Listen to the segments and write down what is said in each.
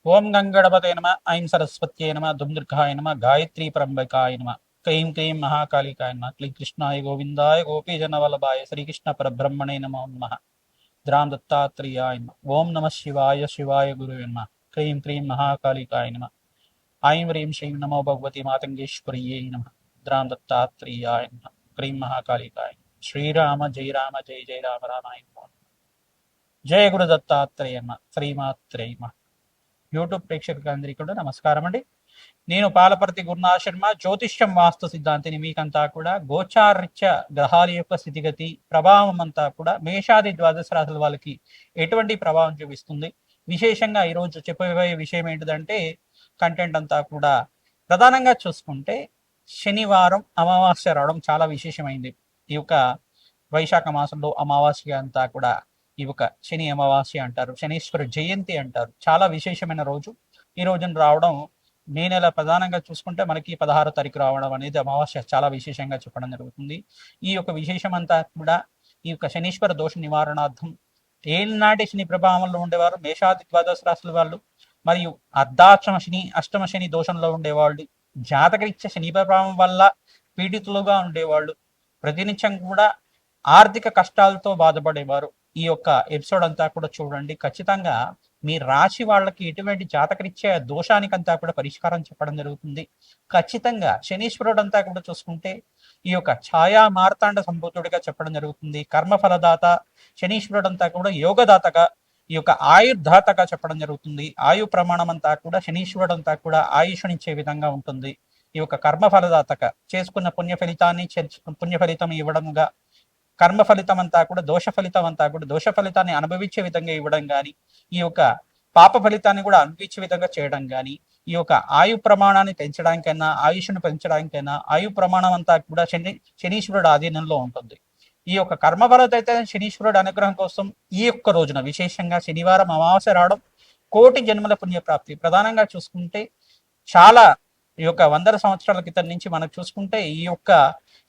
ఓం గంగణపతే నమ, ఐం సరస్వత్యే నమ, దుందుర్గాయ నమ, గాయత్రీ పరంబకాయ నమ, క్లీం క్లీం మహాకాళికాయ నమ, క్లీం కృష్ణాయ గోవిందాయ గోపీజనవల్లభాయ శ్రీకృష్ణ పరబ్రహ్మణే నమో నమః. ద్రాం దత్తాత్రేయాయ నమ. ఓం నమ శివాయ శివాయ గురువే నమ. క్లీం క్లీం మహాకాళికాయ నమ. ఐం హ్రీం శ్రీం నమో భగవతి మాతంగేశ్వర్యై నమ. ద్రాం దత్తాత్రేయాయ నమ. క్లీం మహాకాళికాయ. శ్రీరామ జయ రామ జయ జయ రామ రామాయ నమః. జయ గురు దత్తాత్రేయ నమ. శ్రీమాత్రే నమః. యూట్యూబ్ ప్రేక్షకులందరికీ కూడా నమస్కారం అండి. నేను పాలపర్తి గురునాథ్ శర్మ, జ్యోతిష్యం వాస్తు సిద్ధాంతిని. మీకంతా కూడా గోచారరీత్య గ్రహాల యొక్క స్థితిగతి ప్రభావం అంతా కూడా మేషాది ద్వాదశ రాశుల వాళ్ళకి ఎటువంటి ప్రభావం చూపిస్తుంది, విశేషంగా ఈరోజు చెప్పబోయే విషయం ఏంటిదంటే కంటెంట్ అంతా కూడా ప్రధానంగా చూసుకుంటే శనివారం అమావాస్య రావడం చాలా విశేషమైంది. ఈ యొక్క వైశాఖ మాసంలో అమావాస్య అంతా కూడా ఈ యొక్క శని అమావాస్య అంటారు, శనీశ్వర జయంతి అంటారు. చాలా విశేషమైన రోజు ఈ రోజున రావడం. మే నెల ప్రధానంగా చూసుకుంటే మనకి 16వ తారీఖు రావడం అనేది అమావాస్య చాలా విశేషంగా చెప్పడం జరుగుతుంది. ఈ యొక్క విశేషం అంతా కూడా ఈ యొక్క శనీశ్వర దోష నివారణార్థం ఏనాటి శని ప్రభావంలో ఉండేవారు మేషాది ద్వాదశ రాశుల వాళ్ళు, మరియు అర్ధాష్టమ శని అష్టమ శని దోషంలో ఉండేవాళ్ళు, జాతకరీత్యా శని ప్రభావం వల్ల పీడితులుగా ఉండేవాళ్ళు, ప్రతినిత్యం కూడా ఆర్థిక కష్టాలతో బాధపడేవారు. ఈ యొక్క ఎపిసోడ్ అంతా కూడా చూడండి. ఖచ్చితంగా మీ రాశి వాళ్ళకి ఎటువంటి జాతకరీత్యా దోషానికంతా కూడా పరిష్కారం చెప్పడం జరుగుతుంది. ఖచ్చితంగా శనీశ్వరుడు అంతా కూడా చూసుకుంటే ఈ యొక్క ఛాయా మార్తాండ సంభూతుడిగా చెప్పడం జరుగుతుంది. కర్మఫలదాత శనీశ్వరుడు అంతా కూడా యోగదాతగా, ఈ యొక్క ఆయుర్దాతగా చెప్పడం జరుగుతుంది. ఆయు ప్రమాణం అంతా కూడా శనీశ్వరుడు అంతా కూడా ఆయుష్నిచ్చే విధంగా ఉంటుంది. ఈ యొక్క కర్మఫలదాతగా చేసుకున్న పుణ్య ఫలితాన్ని పుణ్య ఫలితం ఇవ్వడంగా, కర్మ ఫలితం అంతా కూడా దోష ఫలితం అంతా కూడా దోష ఫలితాన్ని అనుభవించే విధంగా ఇవ్వడం కానీ, ఈ యొక్క పాప ఫలితాన్ని కూడా అనుభవించే విధంగా చేయడం కానీ, ఈ యొక్క ఆయు ప్రమాణాన్ని పెంచడానికైనా ఆయుష్ను పెంచడానికైనా ఆయు ప్రమాణం అంతా కూడా శనీశ్వరుడు ఆధీనంలో ఉంటుంది. ఈ యొక్క కర్మఫలత అయితే శనీశ్వరుడు అనుగ్రహం కోసం ఈ యొక్క రోజున విశేషంగా శనివారం అమావాస్య రావడం కోటి జన్మల పుణ్యప్రాప్తి. ప్రధానంగా చూసుకుంటే చాలా ఈ యొక్క 100 సంవత్సరాల క్రితం నుంచి మనకు చూసుకుంటే ఈ యొక్క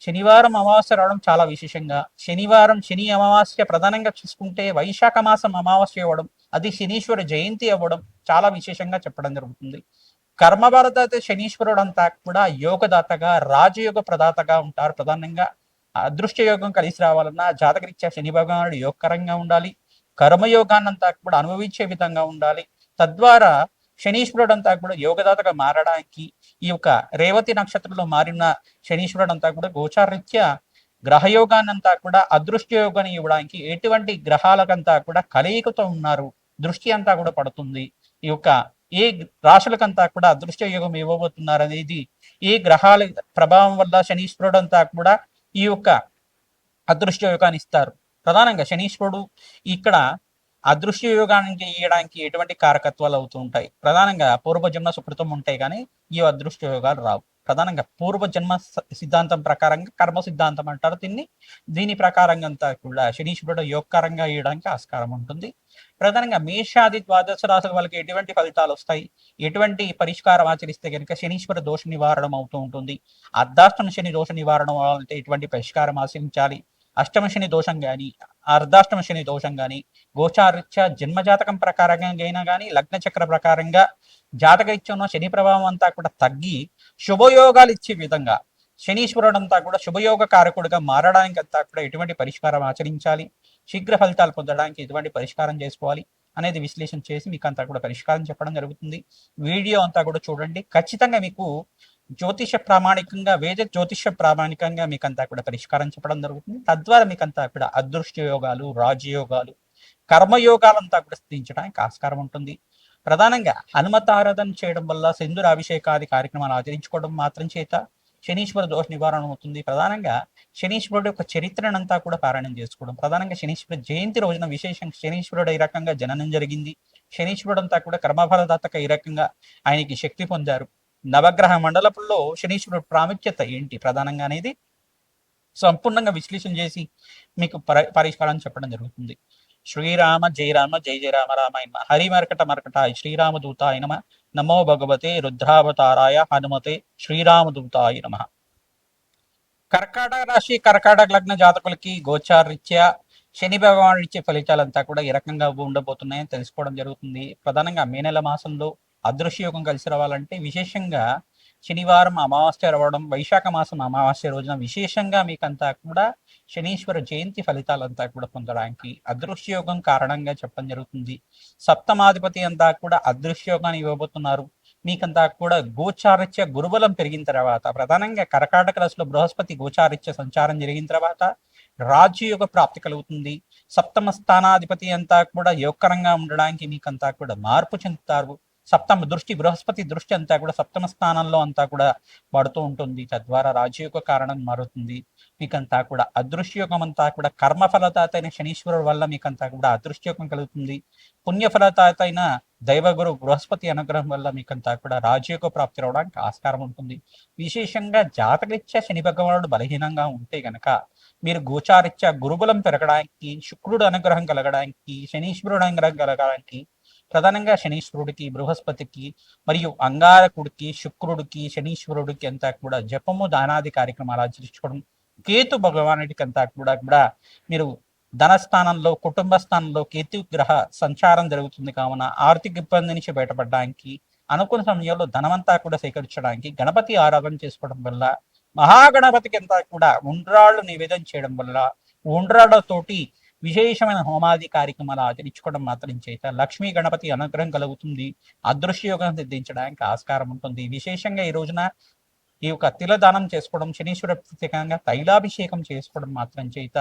శనివారం అమావాస్య రావడం చాలా విశేషంగా, శనివారం శని అమావాస్య ప్రధానంగా చూసుకుంటే వైశాఖ మాసం అమావాస్య అవ్వడం, అది శనీశ్వర జయంతి అవ్వడం చాలా విశేషంగా చెప్పడం జరుగుతుంది. కర్మభారత అయితే శనీశ్వరుడు అంతా కూడా యోగదాతగా రాజయోగ ప్రదాతగా ఉంటారు. ప్రధానంగా అదృష్ట యోగం కలిసి రావాలన్నా జాతకరీత్యా శని భగవానుడు యోగకరంగా ఉండాలి, కర్మయోగాన్నంతా కూడా అనుభవించే విధంగా ఉండాలి. తద్వారా శనీశ్వరుడు అంతా కూడా యోగదాతగా మారడానికి ఈ యొక్క రేవతి నక్షత్రంలో మారిన శనీశ్వరుడు అంతా కూడా గోచారరీత్యా గ్రహయోగాన్నంతా కూడా అదృష్ట యోగాన్ని ఇవ్వడానికి ఎటువంటి గ్రహాలకంతా కూడా కలయికతో ఉన్నారు, దృష్టి అంతా కూడా పడుతుంది. ఈ యొక్క ఏ రాశులకంతా కూడా అదృష్ట యోగం ఇవ్వబోతున్నారు అనేది ఏ గ్రహాల ప్రభావం వల్ల శనీశ్వరుడు అంతా కూడా ఈ యొక్క అదృష్ట యోగాన్ని ఇస్తారు. ప్రధానంగా శనీశ్వరుడు ఇక్కడ అదృశ్య యోగానికి ఇవ్వడానికి ఎటువంటి కారకత్వాలు అవుతూ ఉంటాయి. ప్రధానంగా పూర్వజన్మ సుకృతం ఉంటాయి కానీ ఈ అదృష్ట యోగాలు రావు. ప్రధానంగా పూర్వజన్మ సిద్ధాంతం ప్రకారంగా కర్మ సిద్ధాంతం అంటారు దీన్ని. దీని ప్రకారంగా అంతా కూడా శనీశ్వరుడు యోగకరంగా ఇవ్వడానికి ఆస్కారం ఉంటుంది. ప్రధానంగా మేషాది ద్వాదశ రాశుల వాళ్ళకి ఎటువంటి ఫలితాలు వస్తాయి, ఎటువంటి పరిష్కారం ఆచరిస్తే కనుక శనీశ్వర దోష నివారణం అవుతూ ఉంటుంది. అర్ధాష్టమ శని దోష నివారణం అంటే ఎటువంటి పరిష్కారం ఆచరించాలి, అష్టమ శని దోషం కానీ అర్ధాష్టమ శని దోషం కానీ గోచారీత్యా జన్మజాతకం ప్రకారంగా అయినా కానీ లగ్న చక్ర ప్రకారంగా జాతకరీత్యంలో శని ప్రభావం అంతా కూడా తగ్గి శుభయోగాలు ఇచ్చే విధంగా శనీశ్వరుడు అంతా కూడా శుభయోగ కారకుడిగా మారడానికి అంతా కూడా ఎటువంటి పరిష్కారం ఆచరించాలి, శీఘ్ర ఫలితాలు పొందడానికి ఎటువంటి పరిష్కారం చేసుకోవాలి అనేది విశ్లేషణ చేసి మీకు అంతా కూడా పరిష్కారం చెప్పడం జరుగుతుంది. వీడియో అంతా కూడా చూడండి. ఖచ్చితంగా మీకు జ్యోతిష ప్రామాణికంగా వేద జ్యోతిష ప్రామాణికంగా మీకంతా కూడా పరిష్కారం చెప్పడం జరుగుతుంది. తద్వారా మీకంతా కూడా అదృష్ట యోగాలు, రాజయోగాలు, కర్మయోగాలంతా కూడా స్థితించడానికి ఆస్కారం ఉంటుంది. ప్రధానంగా హనుమత ఆరాధన చేయడం వల్ల సింధూర అభిషేకాది కార్యక్రమాలు ఆచరించుకోవడం మాత్రం చేత శనీశ్వర దోష నివారణ అవుతుంది. ప్రధానంగా శనీశ్వరుడు యొక్క చరిత్రనంతా కూడా పారాయణం చేసుకోవడం, ప్రధానంగా శనీశ్వర జయంతి రోజున విశేషంగా శనీశ్వరుడు ఈ రకంగా జననం జరిగింది, శనీశ్వరుడు అంతా కూడా కర్మఫలదాతగా ఈ రకంగా ఆయనకి శక్తి పొందారు, నవగ్రహ మండలంలో శనీశ్వరుడు ప్రాముఖ్యత ఏంటి ప్రధానంగా అనేది సంపూర్ణంగా విశ్లేషణ చేసి మీకు పరిష్కారం చెప్పడం జరుగుతుంది. శ్రీరామ జయ రామ జయ జయ రామ రామాయ నమ. హరి మర్కట మర్కటాయ శ్రీరామదూతాయ నమ. నమో భగవతే రుద్రావతారాయ హనుమతే శ్రీరామదూతాయ నమ. కర్కాటక రాశి కర్కాటక లగ్న జాతకులకి గోచారరీత్యా శని భగవానుడు ఇచ్చే ఫలితాలంతా కూడా ఏ రకంగా ఉండబోతున్నాయని తెలుసుకోవడం జరుగుతుంది. ప్రధానంగా మే నెల మాసంలో అదృశ్య యోగం కలిసి రావాలంటే విశేషంగా శనివారం అమావాస్య రావడం, వైశాఖ మాసం అమావాస్య రోజున విశేషంగా మీకంతా కూడా శనీశ్వర జయంతి ఫలితాలంతా కూడా పొందడానికి అదృశ్య యోగం కారణంగా చెప్పడం జరుగుతుంది. సప్తమాధిపతి అంతా కూడా అదృశ్య యోగాన్ని ఇవ్వబోతున్నారు. మీకంతా కూడా గోచారిత్య గురుబలం పెరిగిన తర్వాత, ప్రధానంగా కర్కాటక రాశిలో బృహస్పతి గోచారిత్య సంచారం జరిగిన తర్వాత రాజయోగ ప్రాప్తి కలుగుతుంది. సప్తమ స్థానాధిపతి అంతా కూడా యోగకరంగా ఉండడానికి మీకంతా కూడా మార్పు చెందుతారు. సప్తమ దృష్టి, బృహస్పతి దృష్టి అంతా కూడా సప్తమ స్థానంలో అంతా కూడా పడుతూ ఉంటుంది. తద్వారా రాజయోగ కారణం మారుతుంది. మీకంతా కూడా అదృశ్యయోగం అంతా కూడా కర్మ ఫలదాత అయిన శనీశ్వరుడు వల్ల మీకంతా కూడా అదృశ్యయోగం కలుగుతుంది. పుణ్య ఫలదాత అయిన దైవగురు బృహస్పతి అనుగ్రహం వల్ల మీకంతా కూడా రాజయోగ ప్రాప్తి రావడానికి ఆస్కారం ఉంటుంది. విశేషంగా జాతకరీత్యా శని భగవానుడు బలహీనంగా ఉంటే గనక మీరు గోచారిత్యా గురుబలం పెరగడానికి, శుక్రుడు అనుగ్రహం కలగడానికి, శనీశ్వరుడు అనుగ్రహం కలగడానికి, ప్రధానంగా శనీశ్వరుడికి, బృహస్పతికి మరియు అంగారకుడికి, శుక్రుడికి, శనీశ్వరుడికి అంతా కూడా జపము దానాది కార్యక్రమాలు ఆచరించుకోవడం, కేతు భగవానుడికి అంతా కూడా మీరు ధనస్థానంలో, కుటుంబ స్థానంలో కేతు గ్రహ సంచారం జరుగుతుంది కావున ఆర్థిక ఇబ్బంది నుంచి బయటపడడానికి, అనుకున్న సమయంలో ధనమంతా కూడా సేకరించడానికి గణపతి ఆరాధన చేసుకోవడం వల్ల, మహాగణపతికి అంతా కూడా ఉండ్రాళ్ళు నివేదన చేయడం వల్ల, ఉండ్రాళ్ళతోటి విశేషమైన హోమాది కార్యక్రమాలు ఆచరించుకోవడం మాత్రం చేత లక్ష్మీ గణపతి అనుగ్రహం కలుగుతుంది. అదృశ్య యోగం సిద్ధించడానికి ఆస్కారం ఉంటుంది. విశేషంగా ఈ రోజున ఈ యొక్క తిలదానం చేసుకోవడం, శనీశ్వర ప్రత్యేకంగా తైలాభిషేకం చేసుకోవడం మాత్రం చేత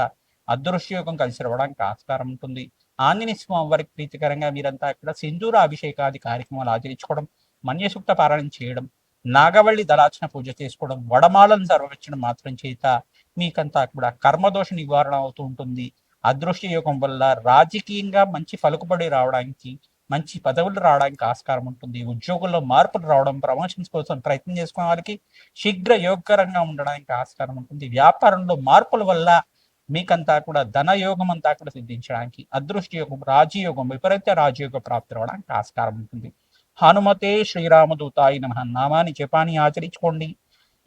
అదృశ్య యోగం కలిసి రావడానికి ఆస్కారం ఉంటుంది. ఆంజనేయ స్వామి వారికి ప్రీతికరంగా మీరంతా ఇక్కడ సింధూర అభిషేకాది కార్యక్రమాలు ఆచరించుకోవడం, మన్యసూక్త పారాయణం చేయడం, నాగవల్లి దళార్చన పూజ చేసుకోవడం, వడమాలను సర్వవించడం మాత్రం చేత మీకంతా కూడా కర్మదోష నివారణ అవుతూ ఉంటుంది. అదృశ్య యోగం వల్ల రాజకీయంగా మంచి పలుకుబడి రావడానికి, మంచి పదవులు రావడానికి ఆస్కారం ఉంటుంది. ఉద్యోగుల్లో మార్పులు రావడం, ప్రమోషన్స్ కోసం ప్రయత్నం చేసుకునే వారికి శీఘ్ర యోగకరంగా ఉండడానికి ఆస్కారం ఉంటుంది. వ్యాపారంలో మార్పుల వల్ల మీకంతా కూడా ధనయోగం అంతా కూడా సిద్ధించడానికి, అదృష్ట యోగం, రాజయోగం, విపరీత రాజయోగ ప్రాప్తి రావడానికి ఆస్కారం ఉంటుంది. హనుమతే శ్రీరామదూతాయి నమః నామాన్ని జపాన్ని ఆచరించుకోండి.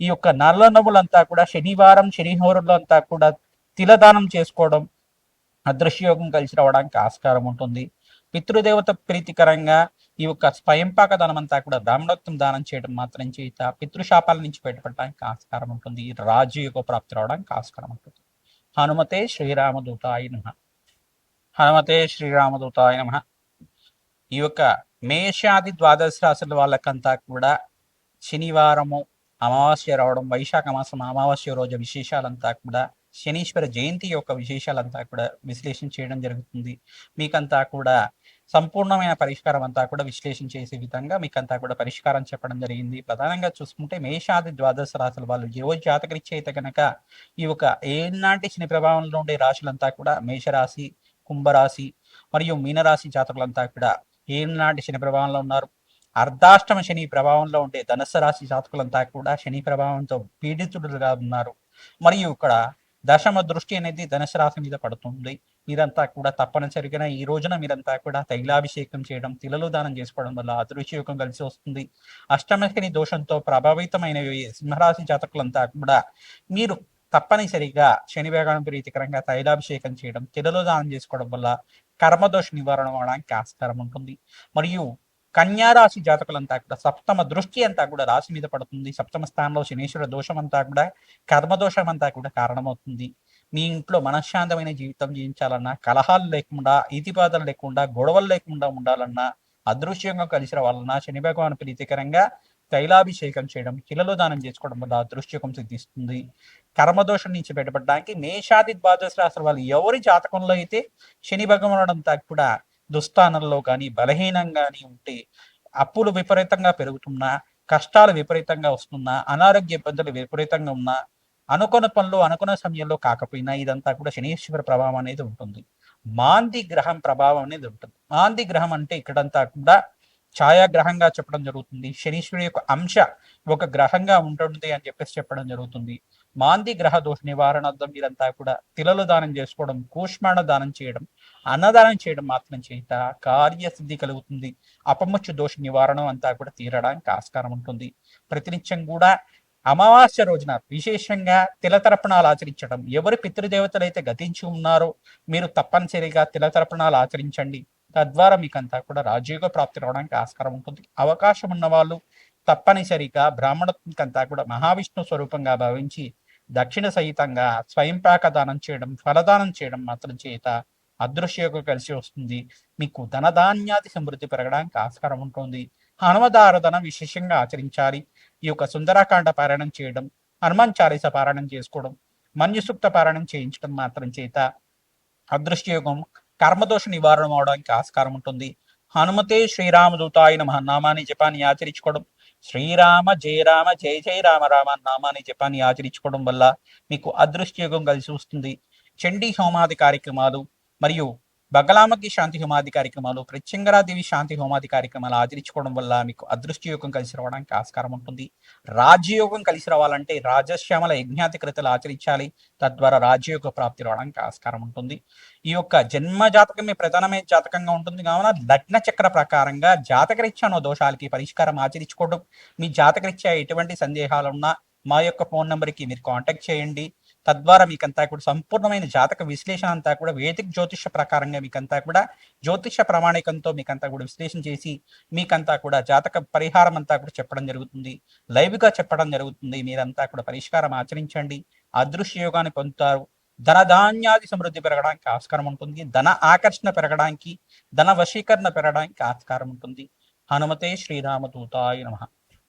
ఈ యొక్క నల్ల నవ్వులంతా కూడా శనివారం శనిహోరుల్లో అంతా కూడా తిలదానం చేసుకోవడం అదృశ్యయోగం కలిసి రావడానికి ఆస్కారం ఉంటుంది. పితృదేవత ప్రీతికరంగా ఈ యొక్క స్వయంపాక దానం అంతా కూడా బ్రాహ్మణోత్తం దానం చేయడం మాత్రం చేత పితృశాపాల నుంచి బయటపడడానికి ఆస్కారం ఉంటుంది. రాజయోగ ప్రాప్తి రావడానికి ఆస్కారం ఉంటుంది. హనుమతే శ్రీరామదూతాయ నమః. హనుమతే శ్రీరామదూతాయ నమః. ఈ యొక్క మేషాది ద్వాదశ రాశుల వాళ్ళకంతా కూడా శనివారము అమావాస్య రావడం, వైశాఖ మాసం అమావాస్య రోజు విశేషాలంతా కూడా శనీశ్వర జయంతి యొక్క విశేషాలంతా కూడా విశ్లేషణ చేయడం జరుగుతుంది. మీకంతా కూడా సంపూర్ణమైన పరిష్కారం అంతా కూడా విశ్లేషణ చేసే విధంగా మీకంతా కూడా పరిష్కారం చెప్పడం జరిగింది. ప్రధానంగా చూసుకుంటే మేషాది ద్వాదశ రాశుల వాళ్ళు ఏ జాతకరీత్యా అయితే కనుక ఈ యొక్క ఏనాటి శని ప్రభావంలో ఉండే రాశులంతా కూడా మేషరాశి, కుంభరాశి మరియు మీనరాశి జాతకులంతా కూడా ఏనాటి శని ప్రభావంలో ఉన్నారు. అర్ధాష్టమ శని ప్రభావంలో ఉండే ధనుస్సు రాశి జాతకులంతా కూడా శని ప్రభావంతో పీడితులుగా ఉన్నారు. మరియు ఇక్కడ దశమ దృష్టి అనేది ధనుసు రాశి మీద పడుతుంది. మీరంతా కూడా తప్పనిసరిగా ఈ రోజున మీరంతా కూడా తైలాభిషేకం చేయడం, తిలలు దానం చేసుకోవడం వల్ల అదృశ్యయోగం కలిసి వస్తుంది. అష్టమ శని దోషంతో ప్రభావితమైన సింహరాశి జాతకులంతా కూడా మీరు తప్పనిసరిగా శని వేగానం ప్రీతికరంగా తైలాభిషేకం చేయడం, తిలలు దానం చేసుకోవడం వల్ల కర్మదోష నివారణ అవడానికి ఆస్కారం ఉంటుంది. మరియు కన్యారాశి జాతకులంతా కూడా సప్తమ దృష్టి అంతా కూడా రాశి మీద పడుతుంది. సప్తమ స్థానంలో శనీశ్వర దోషం అంతా కూడా కర్మదోషం అంతా కూడా కారణమవుతుంది. మీ ఇంట్లో మనశ్శాంతమైన జీవితం జీవించాలన్నా, కలహాలు లేకుండా, ఈతిపాదాలు లేకుండా, గొడవలు లేకుండా ఉండాలన్నా, అదృశ్యంగా కలిసి రావాలన్నా శని భగవాన్ ప్రీతికరంగా తైలాభిషేకం చేయడం, కిలలో దానం చేసుకోవడం వల్ల అదృశ్యకం సిద్ధిస్తుంది. కర్మదోషం నుంచి బయటపడడానికి మేషాది ద్వాదశ రాశుల వాళ్ళు ఎవరి జాతకంలో అయితే శని భగవానుడు అంతా కూడా దుస్థానంలో కానీ బలహీనంగాని ఉంటే, అప్పులు విపరీతంగా పెరుగుతున్నా, కష్టాలు విపరీతంగా వస్తున్నా, అనారోగ్య ఇబ్బందులు విపరీతంగా ఉన్నా, అనుకున్న పనులు అనుకున్న సమయంలో కాకపోయినా ఇదంతా కూడా శనీశ్వర ప్రభావం అనేది ఉంటుంది. మాంది గ్రహం ప్రభావం అనేది ఉంటుంది. మాంది గ్రహం అంటే ఇక్కడంతా కూడా ఛాయాగ్రహంగా చెప్పడం జరుగుతుంది. శనీశ్వరుడి యొక్క అంశ ఒక గ్రహంగా ఉంటుంది అని చెప్పేసి చెప్పడం జరుగుతుంది. మాంది గ్రహ దోష నివారణార్థం మీరంతా కూడా తిలలు దానం చేసుకోవడం, కూష్మాణ దానం చేయడం, అన్నదానం చేయడం మాత్రం చేత కార్యసిద్ధి కలుగుతుంది. అపముచ్చు దోష నివారణ అంతా కూడా తీరడానికి ఆస్కారం ఉంటుంది. ప్రతినిత్యం కూడా అమావాస్య రోజున విశేషంగా తిలతర్పణాలు ఆచరించడం. ఎవరు పితృదేవతలు అయితే గతించి ఉన్నారో మీరు తప్పనిసరిగా తిలతర్పణాలు ఆచరించండి. తద్వారా మీకంతా కూడా రాజయోగ ప్రాప్తి రావడానికి ఆస్కారం ఉంటుంది. అవకాశం ఉన్న వాళ్ళు తప్పనిసరిగా బ్రాహ్మణంకంతా కూడా మహావిష్ణు స్వరూపంగా భావించి దక్షిణ సహితంగా స్వయంపాక దానం చేయడం, ఫలదానం చేయడం మాత్రం చేత అదృశ్యయోగం కలిసి వస్తుంది. మీకు ధనధాన్యాది సమృద్ధి పెరగడానికి ఆస్కారం ఉంటుంది. హనుమదారాధన విశేషంగా ఆచరించాలి. ఈ యొక్క సుందరాకాండ పారాయణం చేయడం, హనుమాన్ చాలీస పారాయణం చేసుకోవడం, మన్యుసూక్త పారాయణం చేయించడం మాత్రం చేత అదృష్టయోగం కర్మదోష నివారణ అవడానికి ఆస్కారం ఉంటుంది. హనుమతే శ్రీరామదూతాయ నమః నామాన్ని జపాన్ని ఆచరించుకోవడం, శ్రీరామ జయ రామ జయ జయ రామ రామ నామాన్ని జపాన్ని ఆచరించుకోవడం వల్ల మీకు అదృష్టయోగం కలిసి వస్తుంది. చండీ హోమాది కార్యక్రమాలు మరియు బగలామకి శాంతి హోమాది కార్యక్రమాలు, ప్రత్యంగరాదేవి శాంతి హోమాది కార్యక్రమాలు ఆచరించుకోవడం వల్ల మీకు అదృష్టయోగం కలిసి రావడానికి ఆస్కారం ఉంటుంది. రాజ్యయోగం కలిసి రావాలంటే రాజశ్యామల యజ్ఞాతి కృతలు ఆచరించాలి. తద్వారా రాజ్యయోగ ప్రాప్తి రావడానికి ఆస్కారం ఉంటుంది. ఈ యొక్క జన్మ జాతకమే ప్రధానమైన జాతకంగా ఉంటుంది కావున లగ్న చక్ర ప్రకారంగా జాతకరీత్యా దోషాలకి పరిష్కారం ఆచరించుకోవడం. మీ జాతకరీత్యా ఎటువంటి సందేహాలు ఉన్నా మా యొక్క ఫోన్ నెంబర్కి మీరు కాంటాక్ట్ చేయండి. తద్వారా మీకంతా కూడా సంపూర్ణమైన జాతక విశ్లేషణ అంతా కూడా వేదిక జ్యోతిష ప్రకారంగా మీకంతా కూడా జ్యోతిష ప్రామాణికంతో మీకంతా కూడా విశ్లేషణ చేసి మీకంతా కూడా జాతక పరిహారం అంతా కూడా చెప్పడం జరుగుతుంది. లైవ్గా చెప్పడం జరుగుతుంది. మీరంతా కూడా పరిష్కారం ఆచరించండి. అదృశ్య యోగాన్ని పొందుతారు. ధనధాన్యాది సమృద్ధి పెరగడానికి ఆస్కారం ఉంటుంది. ధన ఆకర్షణ పెరగడానికి, ధన వశీకరణ పెరగడానికి ఆస్కారం ఉంటుంది. హనుమతే శ్రీరామదూతాయ నమః.